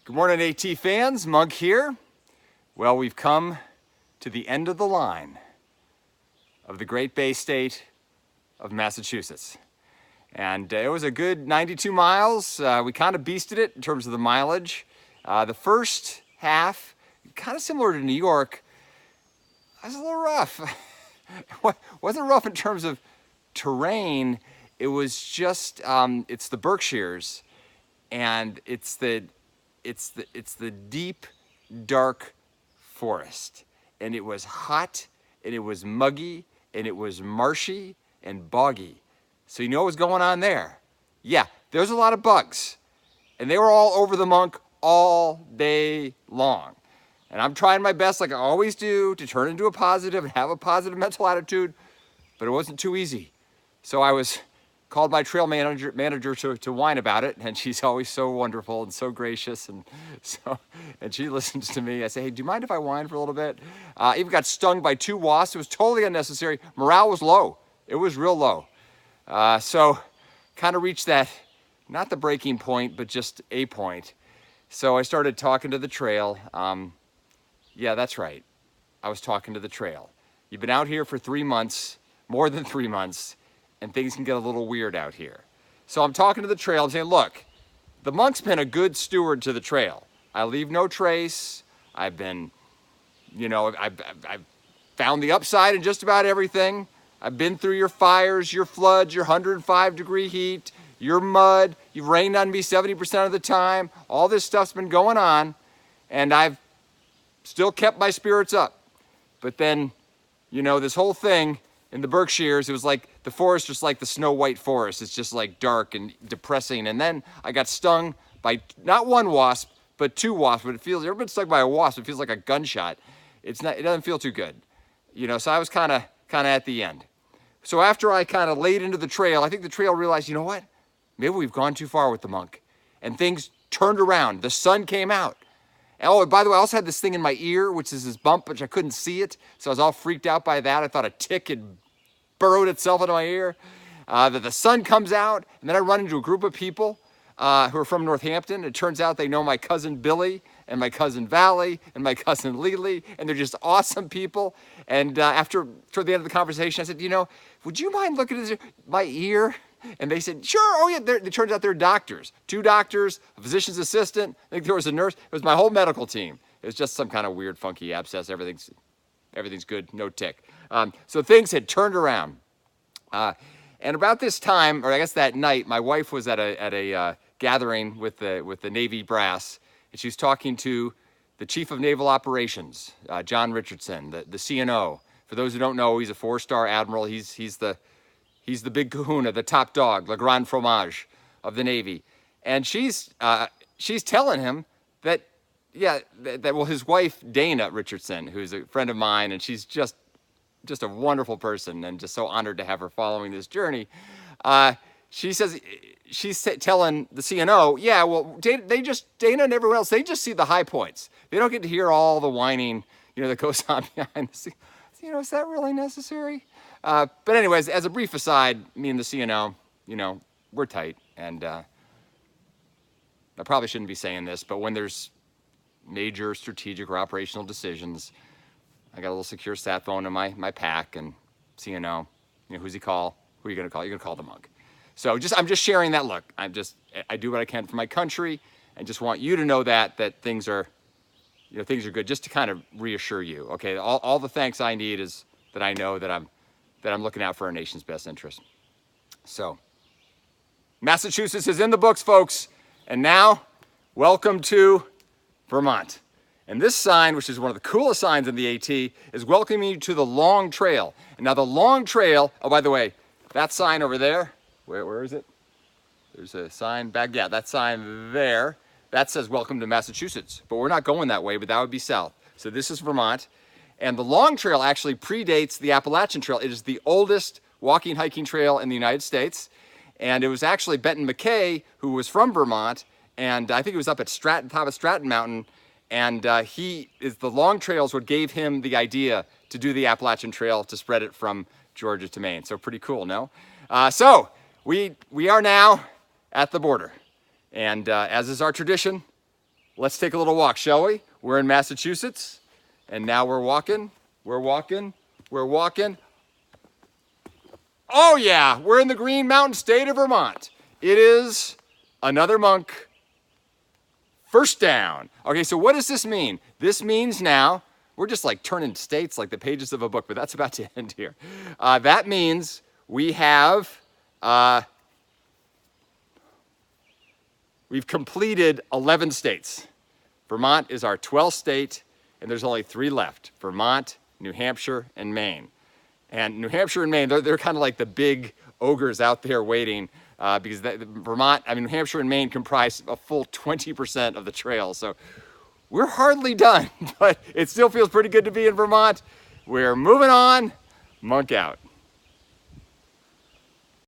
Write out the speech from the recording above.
Good morning, AT fans. Monk here. Well, we've come to the end of the line of the great Bay State of Massachusetts. And it was a good 92 miles. We kind of beasted it in terms of the mileage. The first half, kind of similar to New York, was a little rough. It wasn't rough in terms of terrain. It was just, it's the Berkshires, and it's the deep, dark forest. And it was hot, and it was muggy, and it was marshy and boggy. So you know what was going on there? Yeah, there's a lot of bugs. And they were all over the monk all day long. And I'm trying my best, like I always do, to turn into a positive and have a positive mental attitude, but it wasn't too easy. So I called my trail manager to whine about it, and she's always so wonderful and so gracious, and she listens to me. I say, hey, do you mind if I whine for a little bit? Even got stung by 2 wasps. It was totally unnecessary. Morale was low. It was real low. So kind of reached that, not the breaking point, but just a point. So I started talking to the trail. Yeah, that's right. I was talking to the trail. You've been out here for 3 months, more than 3 months, and things can get a little weird out here. So I'm talking to the trail. I'm saying, look, the monk's been a good steward to the trail. I leave no trace. I've been, I've found the upside in just about everything. I've been through your fires, your floods, your 105-degree heat, your mud. You've rained on me 70% of the time. All this stuff's been going on, and I've still kept my spirits up. But then, this whole thing in the Berkshires, it was like the forest, just like the Snow White forest. It's just like dark and depressing. And then I got stung by not 1 wasp, but 2 wasps. But you ever been stung by a wasp? It feels like a gunshot. It doesn't feel too good. So I was kind of at the end. So after I kind of laid into the trail, I think the trail realized, you know what? Maybe we've gone too far with the monk. And things turned around. The sun came out. Oh, and by the way, I also had this thing in my ear, which is this bump, which I couldn't see it. So I was all freaked out by that. I thought a tick had burrowed itself into my ear. That the sun comes out, and then I run into a group of people who are from Northampton. It turns out they know my cousin Billy, and my cousin Valley, and my cousin Lily, and they're just awesome people. And toward the end of the conversation, I said, would you mind looking at my ear? And they said, sure. Oh, yeah. It turns out they're doctors. 2 doctors, a physician's assistant. I think there was a nurse. It was my whole medical team. It was just some kind of weird, funky abscess. Everything's good. No tick. So things had turned around. And about this time, or I guess that night, my wife was at a gathering with the Navy brass, and she was talking to the Chief of Naval Operations, John Richardson, the CNO. For those who don't know, he's a 4-star admiral. He's the big kahuna, the top dog, le grand fromage of the Navy. And she's telling him that, his wife, Dana Richardson, who's a friend of mine, and she's just a wonderful person, and just so honored to have her following this journey. She's telling the CNO, yeah, well, Dana and everyone else, they just see the high points. They don't get to hear all the whining, that goes on behind the scenes. Is that really necessary? But anyways, as a brief aside, me and the CNO, we're tight. And I probably shouldn't be saying this, but when there's major strategic or operational decisions, I got a little secure sat phone in my pack, and CNO, who's he call? Who are you going to call? You're going to call the monk. So I'm just sharing that. Look, I do what I can for my country, and just want you to know that things are, things are good, just to kind of reassure you. Okay, all the thanks I need is that I know that I'm looking out for our nation's best interest. So, Massachusetts is in the books, folks. And now, welcome to Vermont. And this sign, which is one of the coolest signs in the AT, is welcoming you to the Long Trail. And now the Long Trail, oh, by the way, that sign over there, where is it? There's a sign back, yeah, that sign there, that says welcome to Massachusetts. But we're not going that way, but that would be south. So this is Vermont. And the Long Trail actually predates the Appalachian Trail. It is the oldest walking, hiking trail in the United States. And it was actually Benton McKay, who was from Vermont, and I think he was up at top of Stratton Mountain, and the Long Trail is what gave him the idea to do the Appalachian Trail, to spread it from Georgia to Maine. So pretty cool, no? So we are now at the border. And as is our tradition, let's take a little walk, shall we? We're in Massachusetts, and now we're walking. Oh yeah, we're in the Green Mountain State of Vermont. It is another monk. First down. Okay, so what does this mean? This means now, we're just like turning states like the pages of a book, but that's about to end here. That means we have, we've completed 11 states. Vermont is our 12th state, and there's only 3 left: Vermont, New Hampshire, and Maine. And New Hampshire and Maine, they're kind of like the big ogres out there waiting, because Vermont, New Hampshire and Maine comprise a full 20% of the trail. So we're hardly done, but it still feels pretty good to be in Vermont. We're moving on. Monk out.